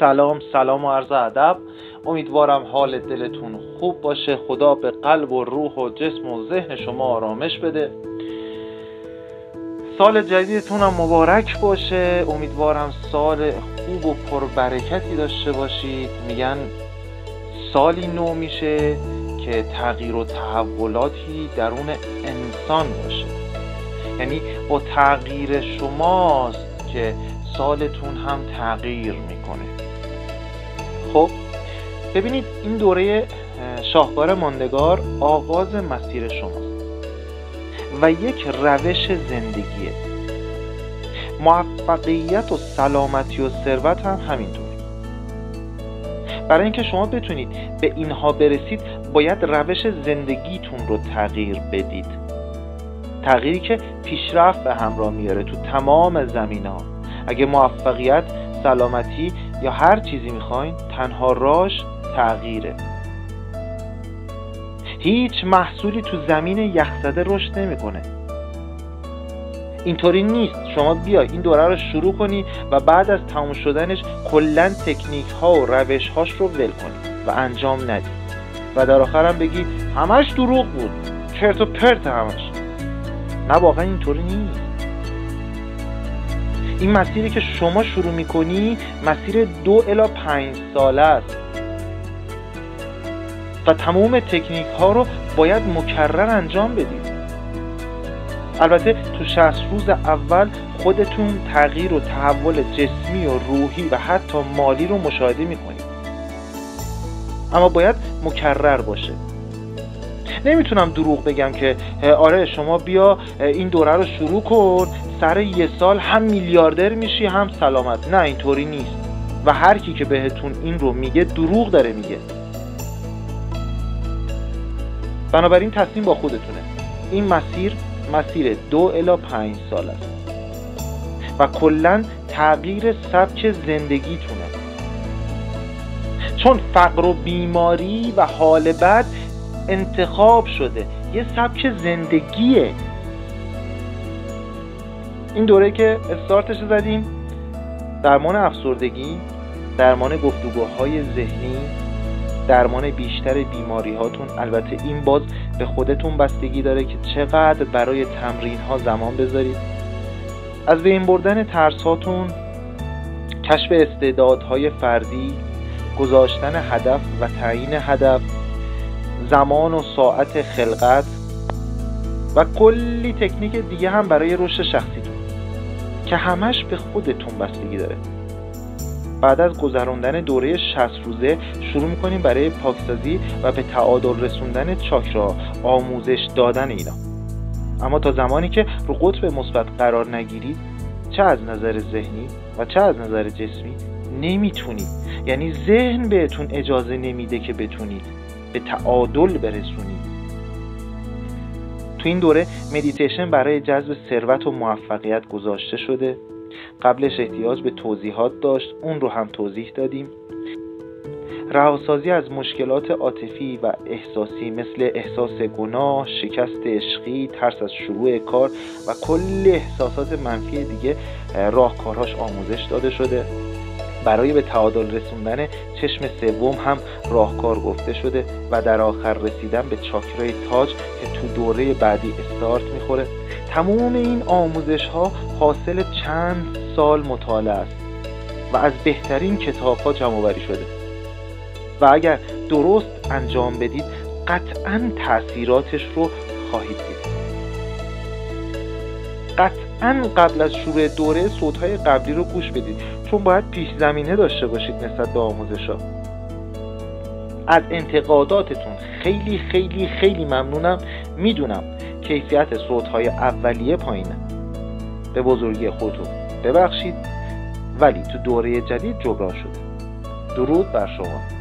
سلام و عرض ادب. امیدوارم حال دلتون خوب باشه. خدا به قلب و روح و جسم و ذهن شما آرامش بده. سال جدیدتون هم مبارک باشه. امیدوارم سال خوب و پربرکتی داشته باشید. میگن سالی نو میشه که تغییر و تحولاتی درون انسان باشه، یعنی با تغییر شماست که سالتون هم تغییر میکنه. خب ببینید، این دوره شاهکار ماندگار آغاز مسیر شماست و یک روش زندگیه. موفقیت و سلامتی و ثروت هم همینطور. برای اینکه شما بتونید به اینها برسید باید روش زندگیتون رو تغییر بدید، تغییری که پیشرفت به همراه میاره تو تمام زمینه‌ها. اگه موفقیت، سلامتی یا هر چیزی میخواین، تنها راهش تغییره. هیچ محصولی تو زمین یخزده رشد نمیکنه. اینطوری نیست شما بیای این دوره رو شروع کنی و بعد از تموم شدنش کلاً تکنیک ها و روش هاش رو ول کنی و انجام ندی و در آخر هم بگی همش دروغ بود، چرت و پرت همش. نه، واقعا اینطوری نیست. این مسیری که شما شروع میکنی مسیر 2 الی 5 ساله است و تمام تکنیک ها رو باید مکرر انجام بدید. البته تو 60 روز اول خودتون تغییر و تحول جسمی و روحی و حتی مالی رو مشاهده میکنید، اما باید مکرر باشه. نمیتونم دروغ بگم که آره شما بیا این دوره رو شروع کن، سر 1 سال هم میلیاردر میشی هم سلامت. نه، اینطوری نیست و هر کی که بهتون این رو میگه دروغ داره میگه. بنابراین تصمیم با خودتونه. این مسیر 2 الی 5 سال است و کلاً تغییر سبک زندگیتونه، چون فقر و بیماری و حال بد انتخاب شده، یه سبک زندگیه. این دوره که استارتش زدیم، درمان افسردگی، درمان گفتگوهای ذهنی، درمان بیشتر بیماری هاتون. البته این باز به خودتون بستگی داره که چقدر برای تمرین ها زمان بذارید. از بین بردن ترس هاتون، کشف استعدادهای فردی، گذاشتن هدف و تعیین هدف، زمان و ساعت خلقت و کلی تکنیک دیگه هم برای رشد شخصیتون که همش به خودتون بستگی داره. بعد از گذراندن دوره 60 روزه شروع میکنیم برای پاکسازی و به تعادل رسوندن چاکرا، آموزش دادن اینا. اما تا زمانی که رو قطب مثبت قرار نگیرید، چه از نظر ذهنی و چه از نظر جسمی، نمیتونید. یعنی ذهن بهتون اجازه نمیده که بتونید به تعادل برسونید. تو این دوره مدیتیشن برای جذب ثروت و موفقیت گذاشته شده. قبلش احتیاج به توضیحات داشت، اون رو هم توضیح دادیم. رهاسازی از مشکلات عاطفی و احساسی مثل احساس گناه، شکست عشقی، ترس از شروع کار و کل احساسات منفی دیگه، راهکارهاش آموزش داده شده. برای به تعادل رسوندن چشم سوم هم راهکار گفته شده و در آخر رسیدن به چاکرای تاج که تو دوره بعدی استارت میخوره. تمام این آموزش ها حاصل چند سال مطالعه است و از بهترین کتاب ها جمع آوری شده و اگر درست انجام بدید قطعاً تأثیراتش رو خواهید دید. قطعاً قبل از شروع دوره صوت‌های قبلی رو گوش بدید، چون باید پیش زمینه داشته باشید نسبت به آموزش‌ها. از انتقاداتتون خیلی خیلی خیلی ممنونم. میدونم کیفیت صوت‌های اولیه پایینه، به بزرگی خودتون ببخشید، ولی تو دوره جدید جبران شده. درود بر شما.